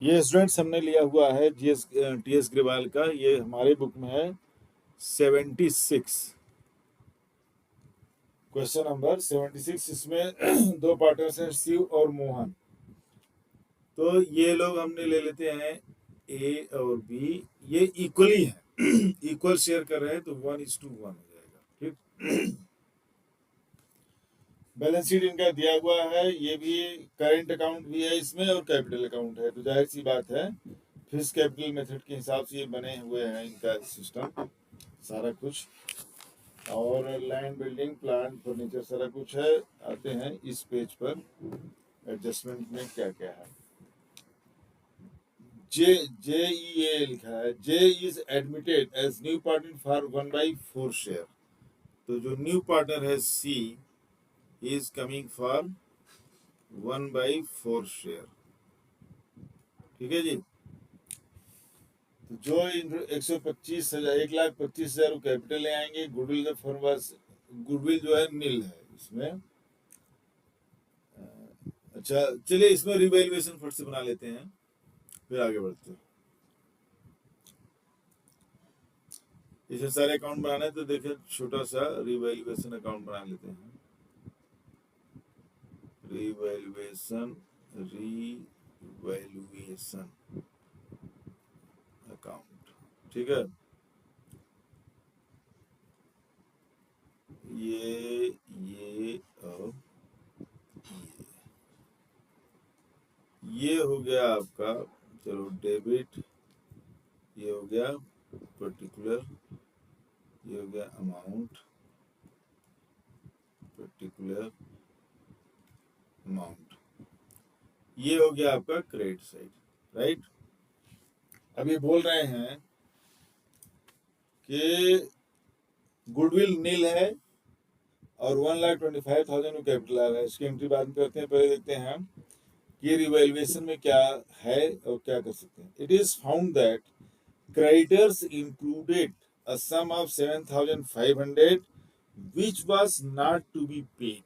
ये स्टूडेंट्स हमने लिया हुआ है टीएस ग्रेवाल का, ये हमारे बुक में है 76, क्वेश्चन नंबर 76। इसमें दो पार्टनर्स हैं, शिव और मोहन। तो ये लोग हमने ले लेते हैं ए और बी, ये इक्वली है इक्वल शेयर कर रहे हैं तो 1:1 हो जाएगा। ठीक, बैलेंस शीट इनका दिया हुआ है, ये भी करंट अकाउंट भी है इसमें और कैपिटल अकाउंट है, तो जाहिर सी बात है फिक्स कैपिटल मेथड के हिसाब से ये बने हुए हैं इनका सिस्टम सारा कुछ। और लैंड, बिल्डिंग, प्लांट, फर्नीचर सारा कुछ है। आते हैं इस पेज पर, एडजस्टमेंट में क्या क्या है। JE लिखा है, J is admitted as new partner for 1/4 share. तो जो न्यू पार्टनर है C is coming for 1/4 share. ठीक है जी। तो जो 125,000 1,25,000 कैपिटल ले आएंगे। गुडविल गुडविल जो है नील है इसमें। अच्छा चलिए इसमें रिवैल्यूएशन फट से बना लेते हैं, फिर आगे बढ़ते हैं। इसमें सारे अकाउंट बनाना है तो देखिए छोटा सा रिवैल्यूएशन अकाउंट बना लेते हैं। रिवैल्यूएशन अकाउंट, ठीक है। ये और ये हो गया आपका, चलो डेबिट, ये हो गया पर्टिकुलर, ये हो गया अमाउंट, पर्टिकुलर अमाउंट, ये हो गया आपका क्रेडिट साइड, राइट। अब ये बोल रहे हैं कि गुडविल नील है और 1,25,000 में कैपिटल आ रहा है। इसकी एंट्री बाद में करते हैं, पहले देखते हैं हम कि रिवैल्यूएशन में क्या है और क्या कर सकते हैं। It is found that creditors included a sum of 7,500 which was not to be paid।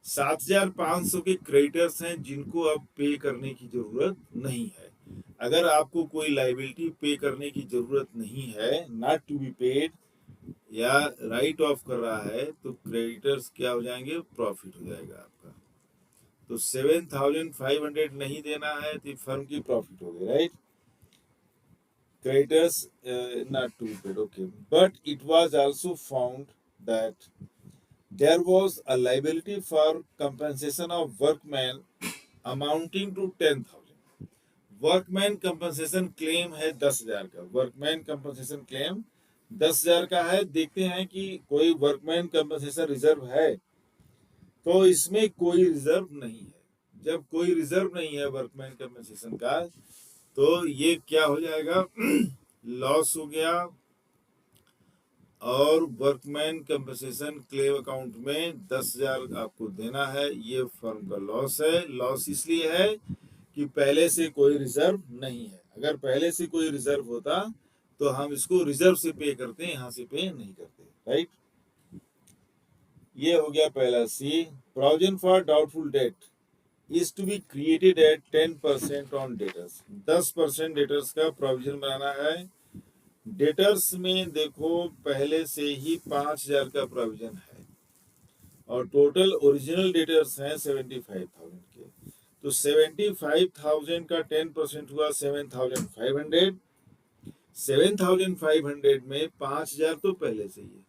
7,500 के क्रेडिटर्स हैं जिनको अब पे करने की जरूरत नहीं है। अगर आपको कोई लाइबिलिटी पे करने की जरूरत नहीं है, नॉट टू बी पेड या राइट ऑफ कर रहा है, तो क्रेडिटर्स क्या हो जाएंगे, प्रॉफिट हो जाएगा आपका। तो 7,500 नहीं देना है तो फर्म की प्रॉफिट हो गई, right. Creditors not to be paid, okay. But it was also found that there was a liability for compensation of workmen amounting to 10,000। Workman compensation claim है 10,000 का। वर्कमैन कंपनसेशन क्लेम 10,000 का है। देखते हैं कि कोई वर्कमैन कंपनसेशन रिजर्व है, तो इसमें कोई रिजर्व नहीं है। जब कोई रिजर्व नहीं है वर्कमैन कंपनसेशन का, तो ये क्या हो जाएगा, लॉस हो गया। और वर्कमैन कंपनसेशन क्लेम अकाउंट में 10,000 आपको देना है, ये फर्म का लॉस है। लॉस इसलिए है कि पहले से कोई रिजर्व नहीं है। अगर पहले से कोई रिजर्व होता तो हम इसको रिजर्व से पे करते हैं, यहाँ से पे नहीं करते, राइट। ये हो गया पहला C. Provision for doubtful debt is to be created at 10% on debtors। 10% debtors का प्रोविजन बनाना है। डेटर्स में देखो पहले से ही 5,000 का प्रोविजन है और टोटल ओरिजिनल डेटर्स हैं 75,000 के। तो 75,000 का 10% हुआ 7,500। 7,500 में 5,000 तो पहले से ही है।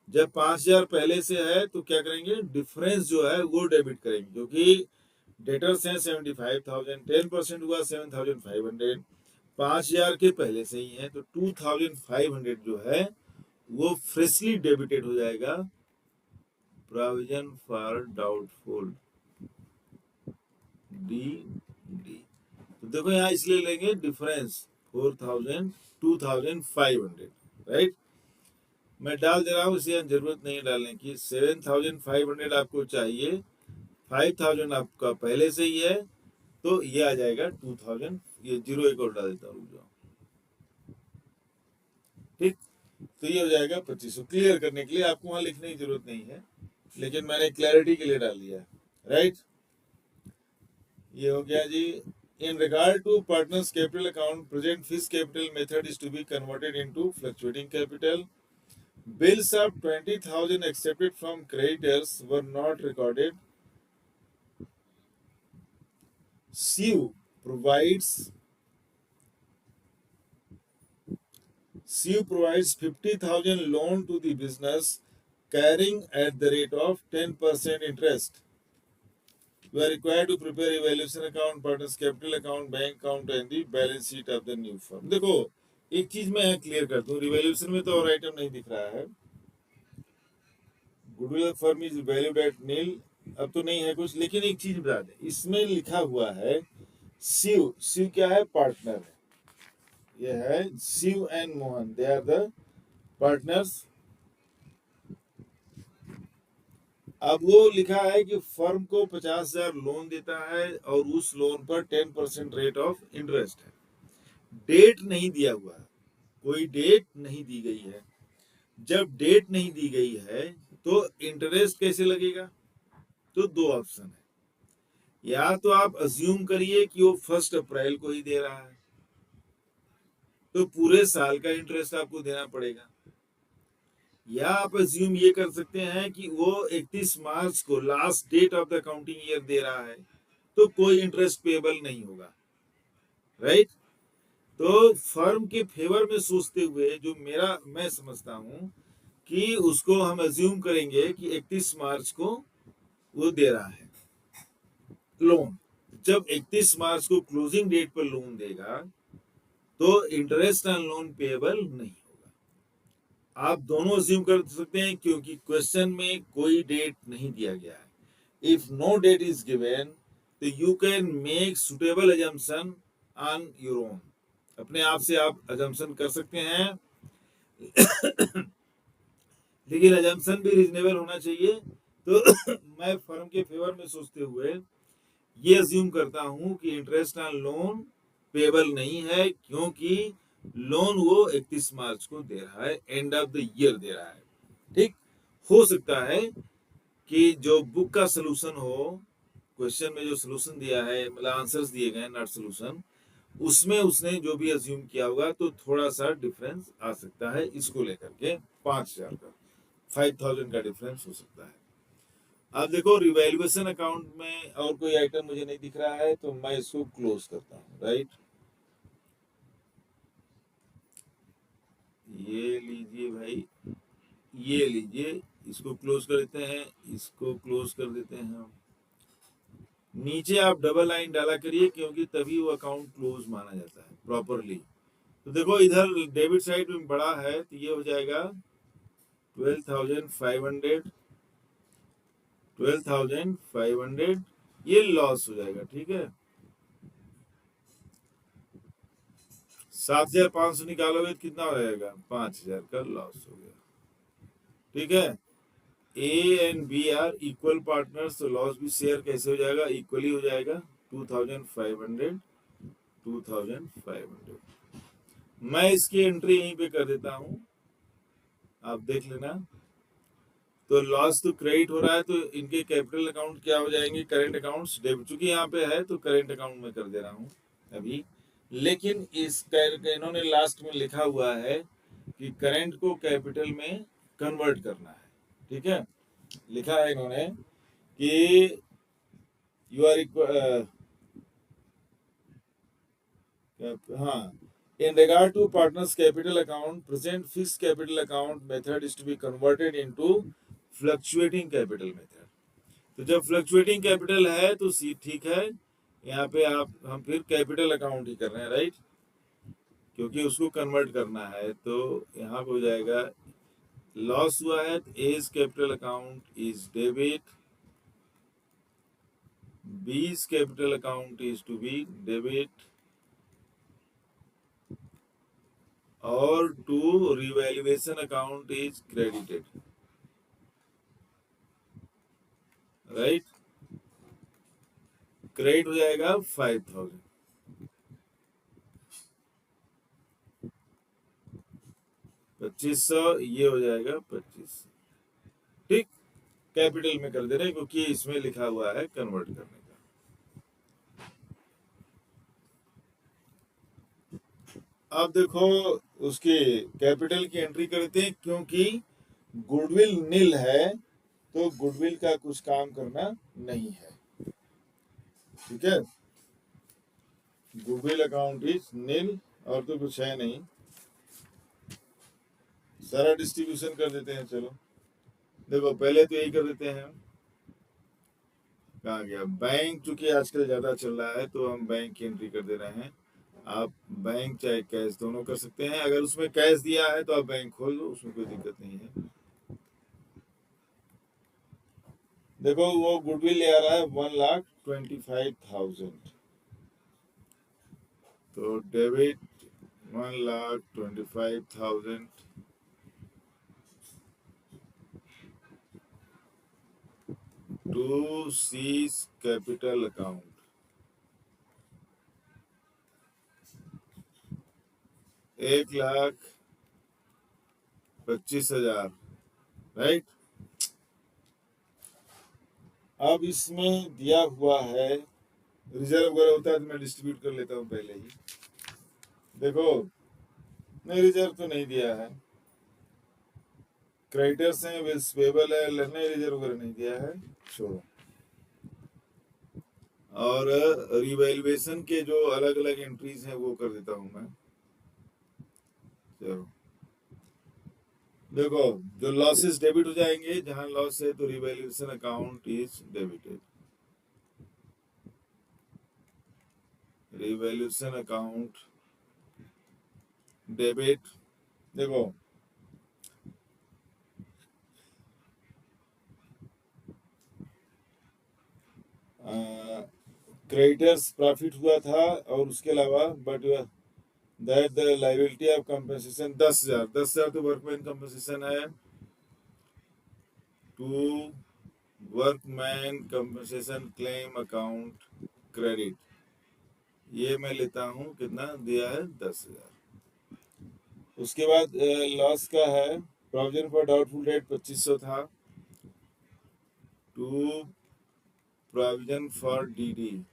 जब 5,000 पहले से है तो क्या करेंगे, डिफरेंस जो है वो डेबिट करेंगे, क्योंकि डेटर्स हैं 75,000, 10% हुआ 7,500, 5,000 के पहले से ही है, तो 2,500 जो है वो फ्रेशली डेबिटेड हो जाएगा। Provision for doubtful D. तो देखो यहाँ इसलिए लेंगे डिफरेंस 4,000, 2,500, राइट। मैं डाल दे रहा हूँ, इसे जरूरत नहीं डालने की। 7,500 आपको चाहिए, 5,000 आपका पहले से ही है, तो ये आ जाएगा 2,000। ये 0 एक और डाल देता हूँ, रुक जाओ, ठीक। तो ये हो जाएगा 2,500। क्लियर करने के लिए आपको वहां लिखने की जरूरत नहीं है, लेकिन मैंने क्लैरिटी के लिए डाल दिया, राइट। ये हो गया जी In regard to partners capital account, present fixed capital method is to be converted into fluctuating capital. Bills of 20,000 accepted from creditors were not recorded. CU provides 50,000 loan to the business carrying at the rate of 10% interest. You are required to prepare evaluation account, partners capital account, bank account and the balance sheet of the new firm. देखो एक चीज मैं यहाँ clear कर दूं, revaluation में तो और आइटम नहीं दिख रहा है. Goodwill firm is valued at nil, अब तो नहीं है कुछ, लेकिन एक चीज बता दें, इसमें लिखा हुआ है शिव क्या है? पार्टनर है. ये है Shiv and Mohan, they are the partners. अब वो लिखा है कि फर्म को 50,000 लोन देता है और उस लोन पर 10% रेट ऑफ इंटरेस्ट है. डेट नहीं दिया हुआ है, कोई डेट नहीं दी गई है. जब डेट नहीं दी गई है तो इंटरेस्ट कैसे लगेगा? तो दो ऑप्शन है. या तो आप अज्यूम करिए कि वो 1 अप्रैल को ही दे रहा है, तो पूरे साल का इंटरेस्ट आपको देना पड़ेगा. या आप अज्यूम ये कर सकते हैं कि वो 31 मार्च को last date of the accounting year दे रहा है, तो कोई इंटरेस्ट पेबल नहीं होगा. राइट? तो फर्म के फेवर में सोचते हुए जो मैं समझता हूं कि उसको हम अज्यूम करेंगे कि 31 मार्च को वो दे रहा है लोन. जब 31 मार्च को क्लोजिंग डेट पर लोन देगा तो इंटरेस्ट ऑन लोन पेबल नहीं होगा. आप दोनों अज्यूम कर सकते हैं क्योंकि क्वेश्चन में कोई डेट नहीं दिया गया है. If no date is given तो you can make suitable assumption on your own. अपने आप से आप अजम्पशन कर सकते हैं, लेकिन अजम्पशन भी रीजनेबल होना चाहिए. तो मैं फर्म के फेवर में सोचते हुए ये अज्यूम करता हूं कि इंटरेस्ट ऑन लोन पेबल नहीं है, क्योंकि लोन वो 31 मार्च को दे रहा है, एंड ऑफ द ईयर दे रहा है. ठीक, हो सकता है कि जो बुक का सोल्यूशन हो, क्वेश्चन में जो सोल्यूशन दिया है, मतलब आंसर्स दिए गए, नॉट सोल्यूशन, उसमें उसने जो भी अज्यूम किया होगा तो थोड़ा सा डिफरेंस आ सकता है. इसको लेकर के 5,000 का 5,000 का डिफरेंस हो सकता है. अब देखो रिवैल्यूएशन अकाउंट में और कोई आइटम मुझे नहीं दिख रहा है, तो मैं इसको क्लोज करता हूँ. राइट, ये लीजिए भाई, ये लीजिए, इसको क्लोज कर देते हैं, इसको क्लोज कर देते हैं हम. नीचे आप डबल लाइन डाला करिए, क्योंकि तभी वो अकाउंट क्लोज माना जाता है प्रॉपरली. तो देखो इधर डेबिट साइड में बड़ा है, तो ये हो जाएगा 12,500, 12,500 ये लॉस हो जाएगा. ठीक है, 7,500 निकालोगे तो कितना हो जाएगा? 5,000 का लॉस हो गया. ठीक है, A and B are equal partners, तो लॉस भी शेयर कैसे हो जाएगा? इक्वली हो जाएगा. 2,500, 2,500. मैं इसकी एंट्री यहीं पे कर देता हूं, आप देख लेना. तो लॉस तो क्रेडिट हो रहा है, तो इनके कैपिटल अकाउंट क्या हो जाएंगे? Current accounts. डेबिट चूंकि यहाँ पे है तो करेंट अकाउंट में कर दे रहा हूँ अभी. लेकिन इस इन्होंने लास्ट में लिखा हुआ है कि करेंट को कैपिटल में कन्वर्ट करना है. ठीक है, लिखा है इन्होंने कि यू आर हाँ, in regard to partners capital account, present fixed capital account method is to be converted into fluctuating capital method. तो जब फ्लक्चुएटिंग कैपिटल है तो सी ठीक है, यहाँ पे हम फिर कैपिटल अकाउंट ही कर रहे हैं. राइट, क्योंकि उसको कन्वर्ट करना है. तो यहाँ पे हो जाएगा लॉस हुआ है, as capital account is debit, B's capital account is to be debit, और to revaluation account is credited. Right, credit हो जाएगा 5,000, 2,500, ये हो जाएगा 2,500. ठीक, कैपिटल में कर दे रहे हैं क्योंकि इसमें लिखा हुआ है कन्वर्ट करने का. अब देखो उसके कैपिटल की एंट्री करते हैं, क्योंकि गुडविल नील है तो गुडविल का कुछ काम करना नहीं है। ठीक है, गुडविल अकाउंट इज नील, और तो कुछ है नहीं, सारा डिस्ट्रीब्यूशन कर देते हैं। चलो देखो पहले तो यही कर देते हैं। कहाँ गया बैंक? चूंकि आजकल ज्यादा चल रहा है तो हम बैंक की एंट्री कर दे रहे हैं। आप बैंक चाहे कैश दोनों कर सकते हैं। अगर उसमें कैश दिया है तो आप बैंक खोल दो, उसमें कोई दिक्कत नहीं है। देखो वो गुडविल ले आ रहा है 1,25,000, तो debit 1,25,000 to C's capital account. 1,25,000, right. अब इसमें दिया हुआ है, रिजर्व वगैरह होता है तो मैं डिस्ट्रीब्यूट कर लेता हूँ पहले ही। देखो नहीं, रिजर्व तो नहीं दिया है, क्रेडिटर्स हैं, बिल्स पेबल है, नहीं रिजर्व वगैरह नहीं दिया है, छोड़ो। और रिवैल्यूएशन के जो अलग अलग एंट्रीज हैं वो कर देता हूँ मैं। चलो देखो, जो लॉसेस डेबिट हो जाएंगे, जहां लॉस है तो revaluation account is debited. Revaluation account debit. देखो क्रेडिटर्स प्रॉफिट हुआ था, और उसके अलावा but that the liability of compensation 10,000, 10,000 तो वर्कमैन कंपनसेशन है। To workman compensation claim account credit, ये मैं लेता हूँ, कितना दिया है? 10,000। उसके बाद लॉस का है, प्रोविजन फॉर डाउटफुल डेट 2,500 था, to provision for DD,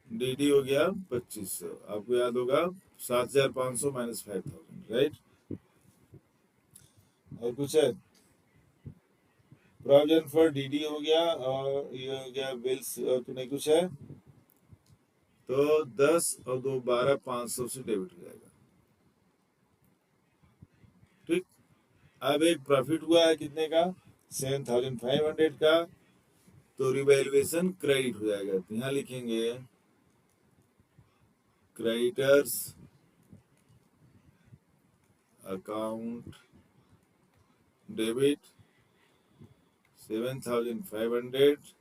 DD हो गया 2,500। आपको याद होगा 7,500 माइनस 5,000, राइट। और कुछ है? प्रोविजन फॉर डीडी हो गया, और ये हो गया बिल्स, और तो नहीं कुछ है, तो 10 और 2 12, 500 से डेबिट हो जाएगा। ठीक, अब एक प्रॉफिट हुआ है कितने का? 7,500 का, तो रिवैल्यूएशन क्रेडिट हो जाएगा। तो यहाँ लिखेंगे creditors account debit 7,500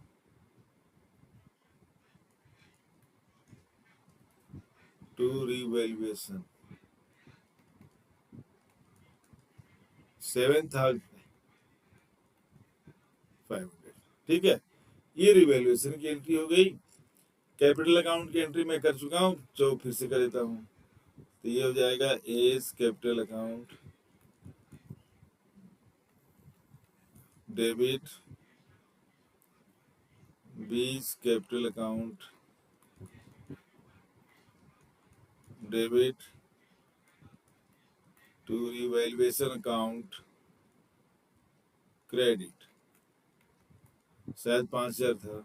to revaluation 7,500। ठीक है, ये रिवैल्यूएशन की एंट्री हो गई। कैपिटल अकाउंट की एंट्री मैं कर चुका हूँ, तो फिर से कर देता हूँ। तो ये हो जाएगा S capital account debit, B's capital account debit to revaluation account credit, शायद 5,000 था,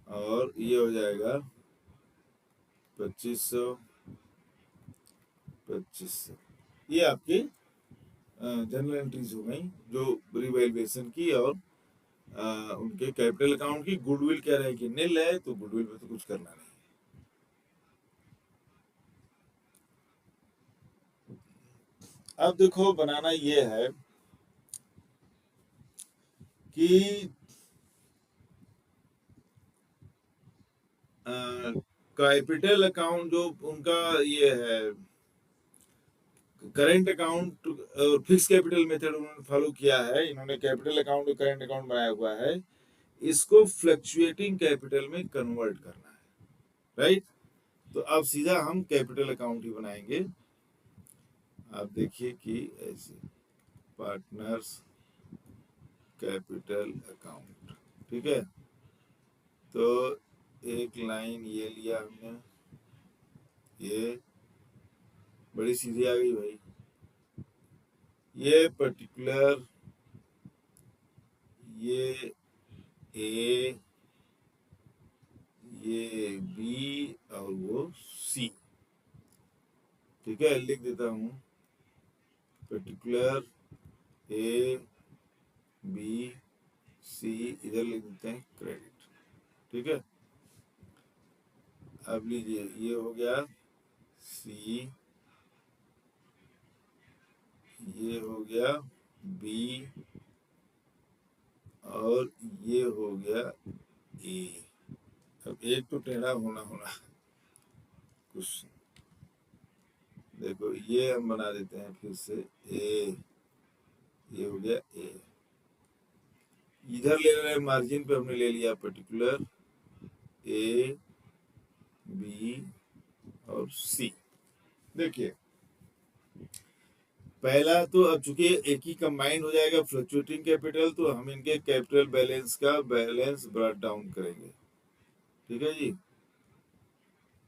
और ये हो जाएगा 2,500, 2,500। ये आपकी जनरल एंट्रीज हो गई, जो रिवैल्यूएशन की और उनके कैपिटल अकाउंट की। गुडविल क्या रहेगी? नील है, तो गुडविल में तो कुछ करना नहीं। अब देखो बनाना ये है कि कैपिटल अकाउंट जो उनका ये है, करेंट अकाउंट और फिक्स कैपिटल मेथड उन्होंने फॉलो किया है। इन्होंने कैपिटल अकाउंट और करेंट अकाउंट बनाया हुआ है, इसको फ्लक्चुएटिंग कैपिटल में कन्वर्ट करना है, राइट। तो अब सीधा हम कैपिटल अकाउंट ही बनाएंगे। आप देखिए कि ऐसे पार्टनर्स कैपिटल अकाउंट, ठीक है। तो एक लाइन ये लिया हमने, ये बड़ी सीधी आ गई भाई। ये पर्टिकुलर ये ए, ये बी और वो सी। ठीक है, लिख देता हूँ पर्टिकुलर ए बी सी, इधर लिख देते हैं क्रेडिट। ठीक है, अब लीजिए ये हो गया सी, ये हो गया बी और ये हो गया ए। अब एक तो टेढ़ा होना होना कुछ, देखो ये हम बना देते हैं फिर से ए, ये हो गया ए। इधर ले रहे मार्जिन पे हमने ले लिया पर्टिकुलर ए बी और सी। देखिए पहला तो अब चूंकि एक ही कंबाइंड हो जाएगा फ्लक्चुएटिंग कैपिटल, तो हम इनके कैपिटल बैलेंस का बैलेंस ब्रॉट डाउन करेंगे। ठीक है जी,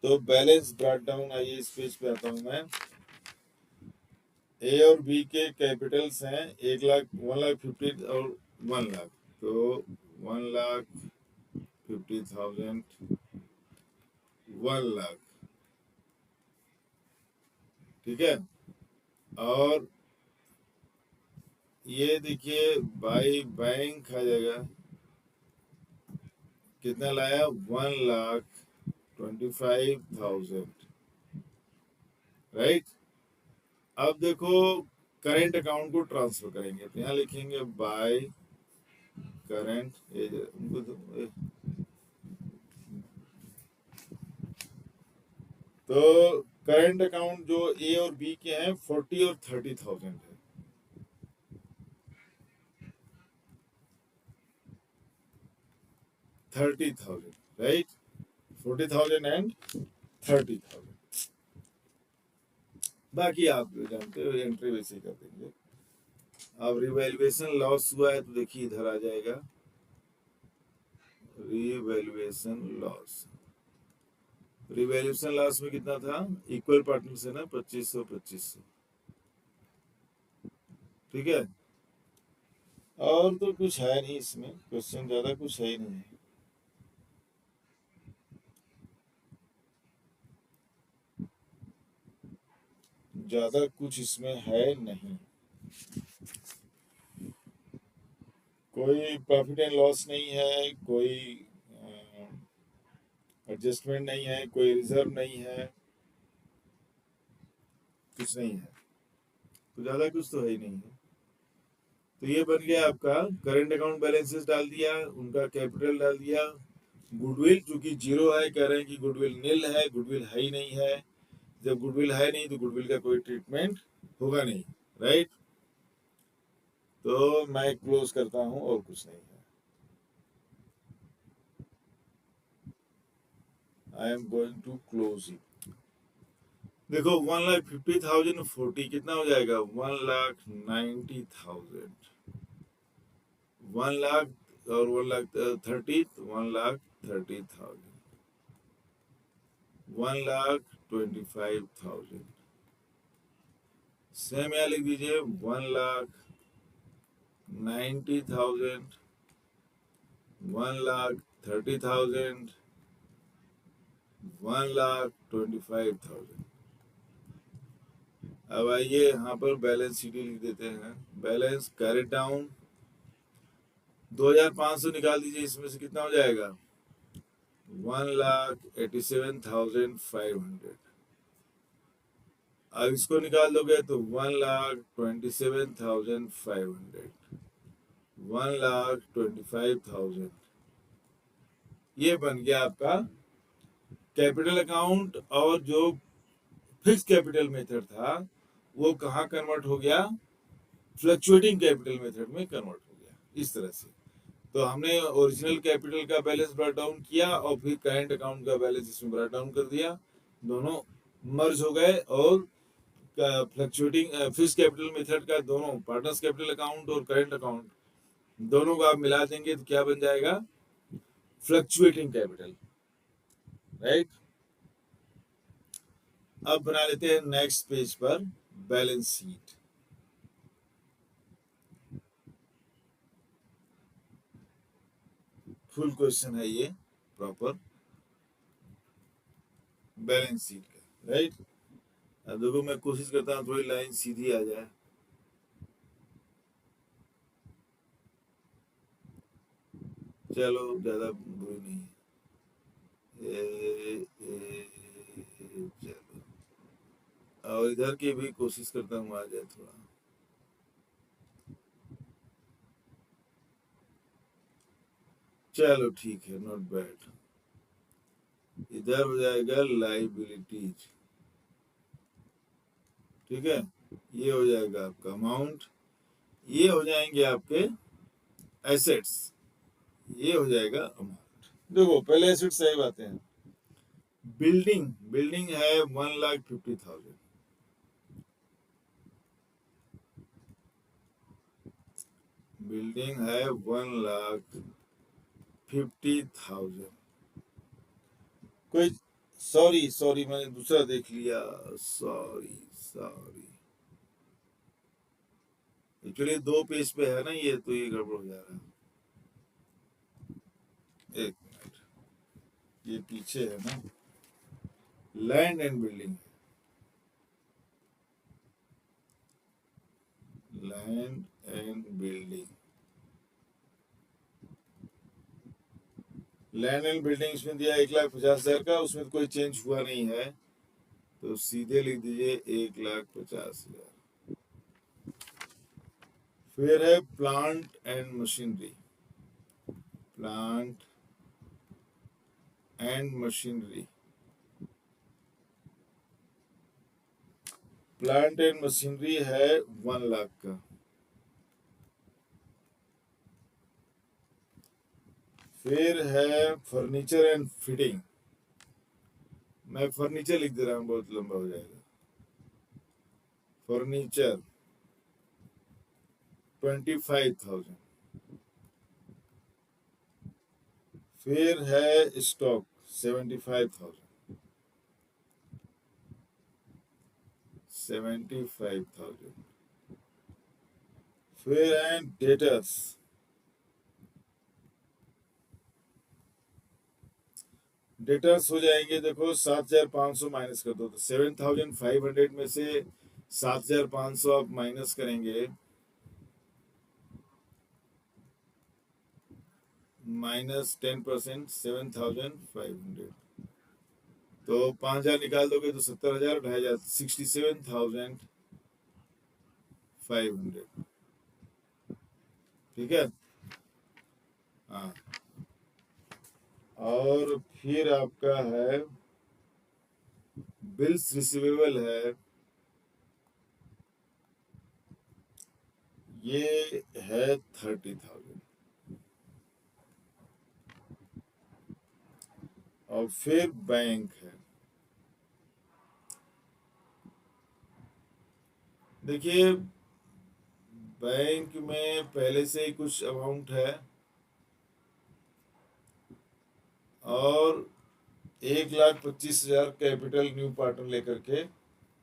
तो बैलेंस ब्रॉट डाउन, आइए इस पेज पे आता हूं मैं। ए और बी के कैपिटल्स हैं 1,00,000, 1,50,000 और 1,00,000, तो 1,50,000, 1,00,000। ठीक है, और ये देखिए बाई बैंक आ जाएगा, कितना लाया 1,25,000, राइट। अब देखो करेंट अकाउंट को ट्रांसफर करेंगे, तो यहाँ लिखेंगे बाय करेंट, तो करेंट अकाउंट जो ए और बी के हैं 40 और 30,000 है। 30,000, राइट, 40,000 एंड 30,000। बाकी आप जानते हो, एंट्री वैसे ही कर देंगे। अब रिवैल्यूएशन लॉस हुआ है, तो देखिए इधर आ जाएगा रिवैल्यूएशन लॉस। रिवैल्यूएशन लॉस में कितना था, इक्वल पार्टनर से ना 2500 2500। ठीक है, और तो कुछ है नहीं इसमें, क्वेश्चन ज्यादा कुछ है ही नहीं है। ज्यादा कुछ इसमें है नहीं, कोई प्रॉफिट एंड लॉस नहीं है, कोई एडजस्टमेंट नहीं है, कोई रिजर्व नहीं है, कुछ नहीं है, तो ज्यादा कुछ तो है ही नहीं है। तो ये बन गया आपका करंट अकाउंट बैलेंसेस डाल दिया, उनका कैपिटल डाल दिया। गुडविल चूंकि जीरो है, कह रहे हैं कि गुडविल नील है, गुडविल है ही नहीं है। जब गुडविल है नहीं तो गुडविल का कोई ट्रीटमेंट होगा नहीं, राइट। तो मैं क्लोज करता हूं, और कुछ नहीं है। I am going to close it. देखो 1,50,000 40 कितना हो जाएगा, 1,90,000, 1,00,000 और 1,30,000, 1,30,000, 1,25,000। सेम यहाँ लिख दीजिए 1,90,000, 1,30,000, 1,25,000। अब आइए यहाँ पर बैलेंस शीट लिख देते हैं। बैलेंस कैरेट डाउन 2,500 निकाल दीजिए, इसमें से कितना हो जाएगा 1,87,500। अब इसको निकाल दोगे तो 1,27,500, 1,25,000। ये बन गया आपका कैपिटल अकाउंट। और जो फिक्स कैपिटल मेथड था वो कहाँ कन्वर्ट हो गया, फ्लक्चुएटिंग कैपिटल मेथड में कन्वर्ट हो गया, इस तरह से। तो हमने ओरिजिनल कैपिटल का बैलेंस ब्रॉट डाउन किया और फिर करंट अकाउंट का बैलेंस इसमें ब्रॉट डाउन कर दिया, दोनों मर्ज हो गए। और फ्लक्चुएटिंग फिक्स कैपिटल मेथड का दोनों पार्टनर्स कैपिटल अकाउंट और करंट अकाउंट दोनों को आप मिला देंगे तो क्या बन जाएगा, फ्लक्चुएटिंग कैपिटल। राइट। अब बना लेते हैं नेक्स्ट पेज पर बैलेंस शीट। फुल क्वेश्चन है ये, प्रॉपर बैलेंस शीट का, राइट। अब देखो मैं कोशिश करता हूँ थोड़ी लाइन सीधी आ जाए। चलो ज्यादा बुरी नहीं है। चलो, और इधर की भी कोशिश करता हूँ आ जाए थोड़ा। चलो ठीक है, नॉट बैड। इधर हो जाएगा लाइबिलिटीज, ठीक है। ये हो जाएगा आपका अमाउंट, ये हो जाएंगे आपके एसेट्स, ये हो जाएगा अमाउंट। देखो पहले एसेट सही बातें हैं। बिल्डिंग, बिल्डिंग है 1,50,000। बिल्डिंग है 1,50,000। कोई सॉरी सॉरी, मैंने दूसरा देख लिया, सॉरी सॉरी। एक्चुअली 2 पेज पे है ना ये, तो ये गड़बड़ हो जा रहा है। एक मिनट, ये पीछे है ना, land and building, land and building, land and building इसमें दिया 1,50,000 का, उसमें कोई चेंज हुआ नहीं है, तो सीधे लिख दीजिए 1,50,000। फिर है plant and machinery, plant and machinery, plant and machinery है 1,00,000 का। फिर है फर्नीचर एंड फिटिंग, मैं फर्नीचर लिख दे रहा हूँ, बहुत लंबा हो जाएगा। फर्नीचर 25,000। फिर है स्टॉक 75,000, 75,000। फिर है डेटर्स, डेटर्स हो जाएंगे, देखो 7,500 माइनस कर दो, तो 7,500 में से 7,500 आप माइनस करेंगे, माइनस 10%, 7,500, तो 5,000 निकाल दोगे तो 70,000, 2,500, 67,500, ठीक है। हाँ, और फिर आपका है बिल्स रिसीवेबल है, ये है 30,000। और फिर बैंक है, देखिए बैंक में पहले से ही कुछ अमाउंट है, और 1,25,000 कैपिटल न्यू पार्टनर लेकर के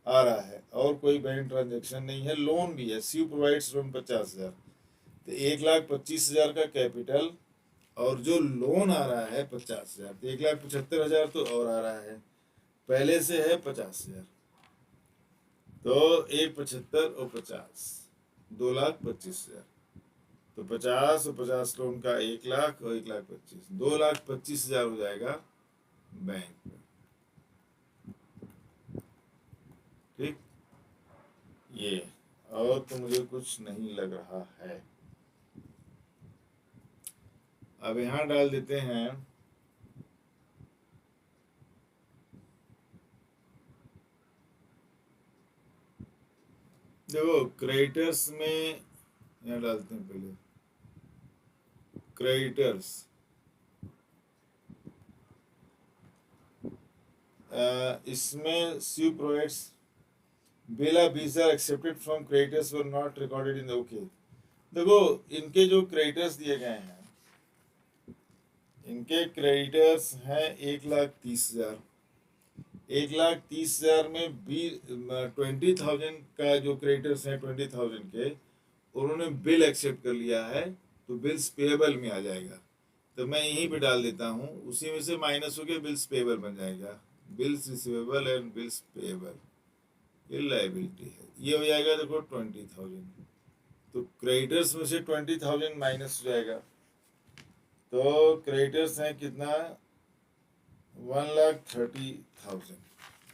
आ रहा है, और कोई बैंक ट्रांजेक्शन नहीं है। लोन भी है, सी प्रोवाइड्स लोन 50,000, तो 1,25,000 का कैपिटल, और जो लोन आ रहा है 50,000, तो 1,75,000 तो और आ रहा है, पहले से है 50,000, तो 1,75 और 50, 2,25,000, तो 50 और 50 लोन का 1,00,000 और 1,25,000, 2,25,000 हो जाएगा बैंक में, ठीक। ये और तो मुझे कुछ नहीं लग रहा है। अब यहाँ डाल देते हैं देखो क्रेडिटर्स में, यहाँ डालते हैं पहले क्रेडिटर्स, इसमें सी प्रोवाइड्स बिला visa accepted from creditors were not recorded in the, okay. देखो इनके जो क्रेडिटर्स दिए गए हैं, इनके क्रेडिटर्स हैं 1,30,000। 1,30,000 में भी 20,000 का जो क्रेडिटर्स हैं 20,000 के, उन्होंने बिल एक्सेप्ट कर लिया है, तो बिल्स पेएबल में आ जाएगा। तो मैं यहीं पे डाल देता हूँ, उसी में से माइनस होकर बिल्स पेएबल बन जाएगा। Bills receivable and bills payable, ये लायबिलिटी है। ये हो जाएगा देखो 20,000। तो क्रेडिटर्स में से 20,000 माइनस हो जाएगा, तो क्रेडिटर्स हैं कितना, 1,30,000।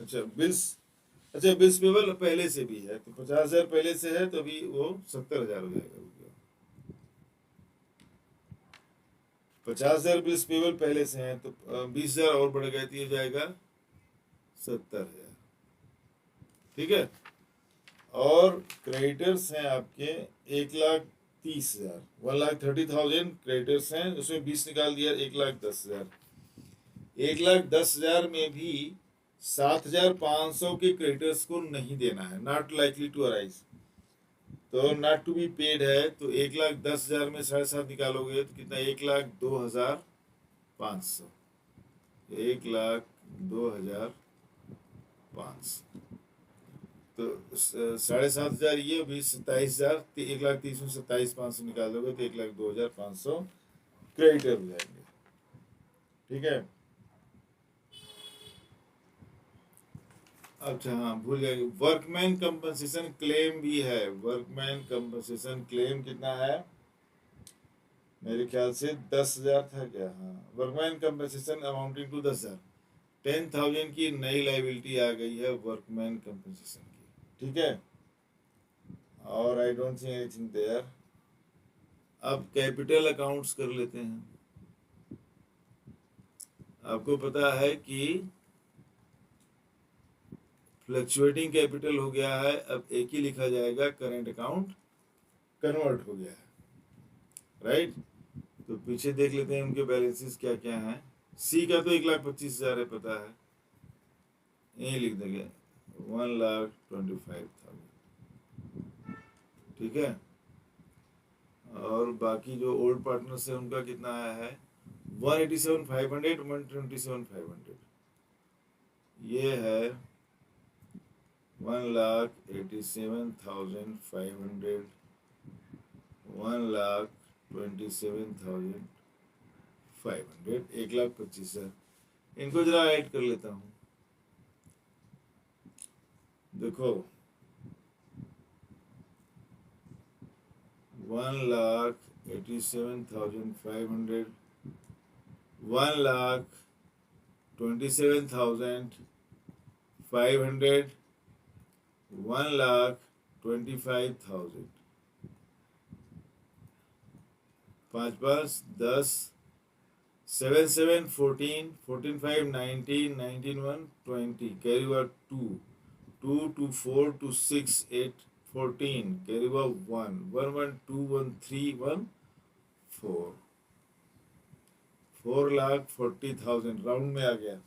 अच्छा बिल्स पेबल पहले से भी है, तो 50,000 पहले से है, तो अभी वो 70,000 हो जाएगा। 50,000 बिल्स पेबल पहले से हैं, तो 20,000 और बढ़ गए, तो हो जाएगा 70,000। ठीक है। और क्रेडिटर्स हैं आपके 1,30,000, 1,30,000 क्रेडिटर्स हैं, उसमें 20 निकाल दिया, 1,10,000। 1,10,000 में भी 7,500 के क्रेडिटर्स को नहीं देना है, नॉट लाइकली टू अराइज, तो नॉट टू बी पेड है। तो 1,10,000 में 7.5 निकालोगे तो कितना, 1,02,500। 1,02,500, तो 7,500 ये भी 27,000, 1,30,000 में 27,500 निकाल दोगे तो 1,02,500 क्रेडिटर हो जाएंगे। ठीक है। अच्छा हाँ, भूल जाएंगे, वर्कमैन कंपनसेशन क्लेम भी है। वर्कमैन कंपनसेशन क्लेम कितना है, मेरे ख्याल से 10,000 था क्या। हाँ, वर्कमैन कंपनसेशन अमाउंटिंग टू 10,000, 10,000 की नई लाइबिलिटी आ गई है वर्कमैन कंपनसेशन की। ठीक है। और I don't see anything there. अब कैपिटल अकाउंट्स कर लेते हैं। आपको पता है कि फ्लक्चुएटिंग कैपिटल हो गया है, अब एक ही लिखा जाएगा, करेंट अकाउंट कन्वर्ट हो गया है, राइट। तो पीछे देख लेते हैं उनके बैलेंसेस क्या क्या हैं। सी का तो 1,25,000 है, पता है, यही लिख देंगे 1,25,000। ठीक है। और बाकी जो ओल्ड पार्टनर्स है उनका कितना आया है, 187,500, 127,500। ये है 1,87,500, 1,27,500, 1,25,000। इनको जरा ऐड कर लेता हूँ। देखो 1,87,500, 1,27,500, 1,25,000, 5 5 10, 7 7 14, 14 5 19, 19 1 20, carry over 2, 2 2 4 2 6 8 14, carry over 1 1 1 2 1 3 1 4, 4,40,000 round में आ गया।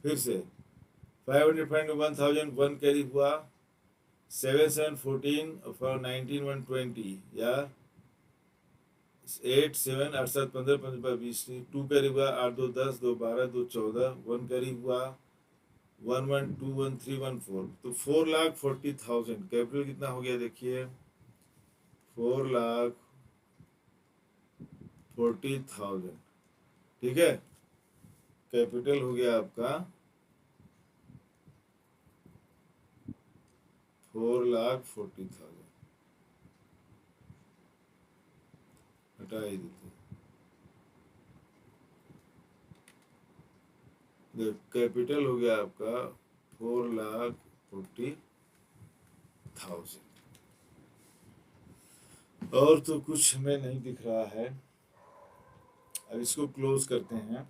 फिर से 500 फाइंड 1,000, 1 कैरी हुआ, 7 7 14 फॉर 19 1 20, या 8 7 8 7 15 15 20, 2 कैरी हुआ, 8 2 10, 2 12, 2 14, 1 कैरी हुआ, 1 1 2 1 3 1 4, तो 4,40,000 कैपिटल कितना हो गया, देखिए 4,40,000। ठीक है। कैपिटल हो गया आपका 4,40,000। हटा ही देते, कैपिटल हो गया आपका 4,40,000। और तो कुछ हमें नहीं दिख रहा है। अब इसको क्लोज करते हैं।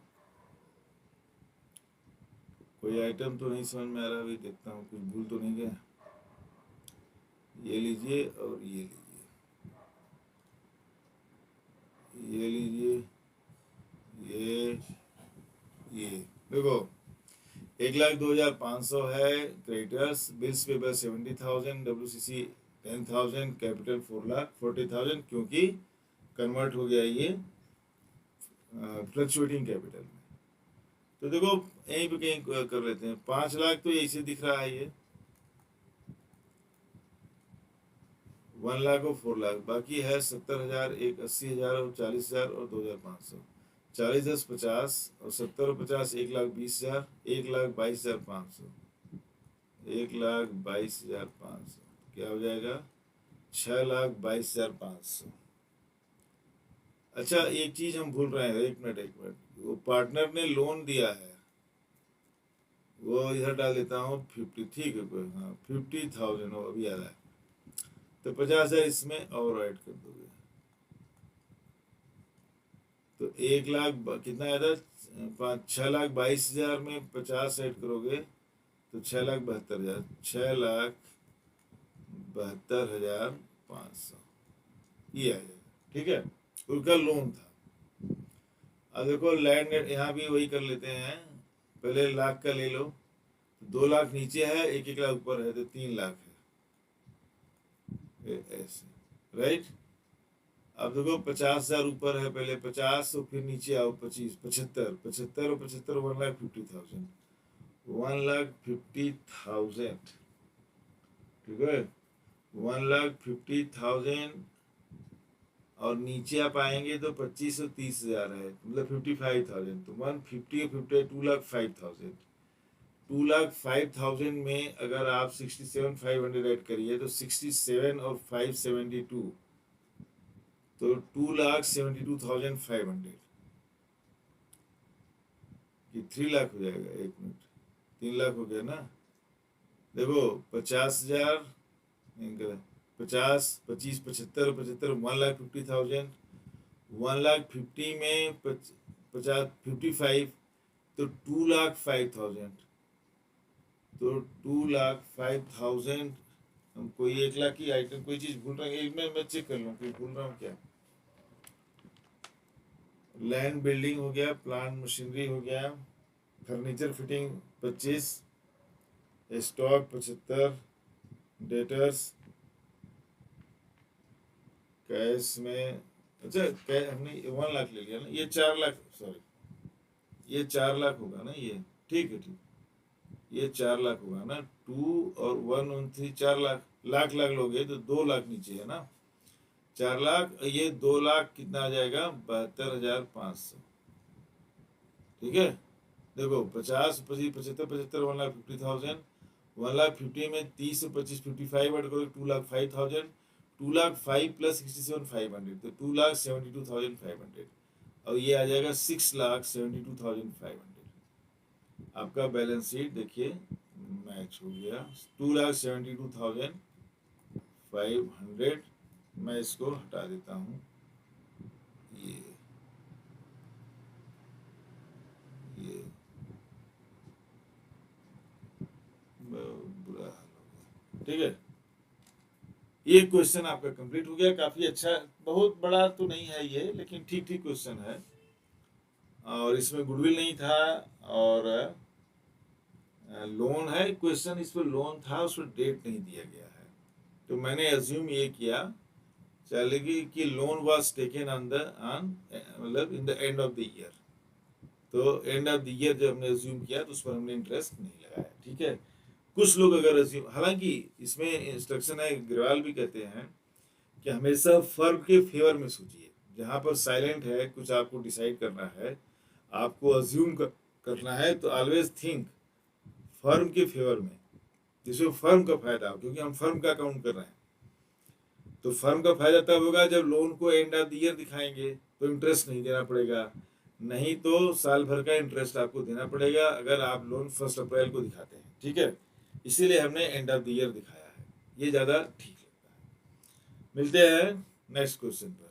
कोई आइटम तो नहीं समझ में आ रहा, अभी देखता हूँ कुछ भूल तो नहीं गया। ये लीजिए और ये लीजिए, ये लीजिए, ये देखो 1,02,500 है creditors, bills payable 70,000, WCC 10,000, capital 4,40,000, क्योंकि कन्वर्ट हो गया ये फ्लक्चुएटिंग कैपिटल में। तो देखो यहीं पे कहीं कर लेते हैं। 5 लाख तो ऐसे दिख रहा है, ये 1 लाख और 4 लाख, बाकी है 70,000, एक 80,000 और 40,000 और 2,500। 40 10 50 और 70 और 50 1,20,000, 1,22,500, 1,22,500 क्या हो जाएगा? 6,22,500। अच्छा एक चीज हम भूल रहे हैं, एक मिनट, वो पार्टनर ने लोन दिया है, वो इधर डाल देता हूँ 50, ठीक है कोई, हाँ 50,000 हो, अभी आ रहा है, तो 50,000 इसमें और ऐड कर दोगे तो 1 लाख कितना आया था? 6,22,000 में 50 ऐड करोगे तो 6,72,000, 6,72,500 ये आ जाएगा, ठीक है। उनका लोन था। अब देखो लैंड, यहाँ भी वही कर लेते हैं, पहले लाख का ले लो, 2 लाख नीचे है, 1 लाख ऊपर है, तो 3 लाख है ऐसे, राइट। अब देखो 50,000 ऊपर है, पहले 50, तो फिर नीचे आओ 25, 75, 75 और 75 1,50,000, 1,50,000, ठीक है, 1,50,000। और नीचे आप आएंगे तो 25 और 30,000 है, मतलब 55,000, तो 150 और 50 2,05,000। 2,05,000 में अगर आप 67,500 ऐड करिए तो 67 और 572, तो 2,72,500 कि 3 लाख हो जाएगा। 1 मिनट, 3 लाख हो गया ना। देखो 50,000, 50, 25, 75, 75 1,50,000, 1,50,000 में 50, 55, तो 2,05,000, तो 2,05,000। हम कोई 1 लाख की आइटम, कोई चीज भूल रहे हैं? मैं चेक कर लूँ कोई भूल रहा हूँ क्या। लैंड बिल्डिंग हो गया, प्लांट मशीनरी हो गया, furniture fitting 25, stock 75, debtors, cash में, अच्छा हमने 1 लाख ले लिया ना, ये 4 लाख, सॉरी ये 4 लाख होगा ना ये, ठीक है ठीक, ये 4 लाख होगा ना। 2 और 1 और 3 4 लाख, लाख लोगे तो 2 लाख नीचे है ना, 4 लाख, ये 2 लाख कितना आ जाएगा? 72,500, ठीक है। देखो 50, 25, 75, 75 1,50,000, 1,50,000 में 30 और 25 55 ऐड करोगे 2,05,000, 2,05,000 प्लस 67,500, तो 2,72,500, और ये आ जाएगा 6,72,500। आपका बैलेंस शीट देखिए मैच हो गया, 2,72,500। मैं इसको हटा देता हूँ, ये बुरा हाल हो गया, ठीक है। ये क्वेश्चन आपका कंप्लीट हो गया, काफी अच्छा, बहुत बड़ा तो नहीं है ये, लेकिन ठीक ठीक क्वेश्चन है, और इसमें गुडविल नहीं था, और लोन है क्वेश्चन, इस पर लोन था, उस पर डेट नहीं दिया गया है, तो मैंने अज्यूम ये किया चलेगी कि loan was taken on the मतलब in the end of the year, तो एंड ऑफ द ईयर जब हमने अज्यूम किया तो उस पर हमने इंटरेस्ट नहीं लगाया, ठीक है। कुछ लोग अगर अज्यूम, हालांकि इसमें इंस्ट्रक्शन है, ग्रवाल भी कहते हैं कि हमेशा फर्म के फेवर में सोचिए, जहाँ पर साइलेंट है, कुछ आपको डिसाइड करना है, आपको अज्यूम करना है, तो ऑलवेज थिंक फर्म के फेवर में, जिसमें फर्म का फायदा हो, क्योंकि हम फर्म का अकाउंट कर रहे हैं, तो फर्म का फायदा तब होगा जब लोन को एंड ऑफ द ईयर दिखाएंगे तो इंटरेस्ट नहीं देना पड़ेगा, नहीं तो साल भर का इंटरेस्ट आपको देना पड़ेगा अगर आप लोन 1 अप्रैल को दिखाते हैं, ठीक है। इसीलिए हमने एंड ऑफ द ईयर दिखाया है, ये ज़्यादा ठीक लगता है। मिलते हैं नेक्स्ट क्वेश्चन पर।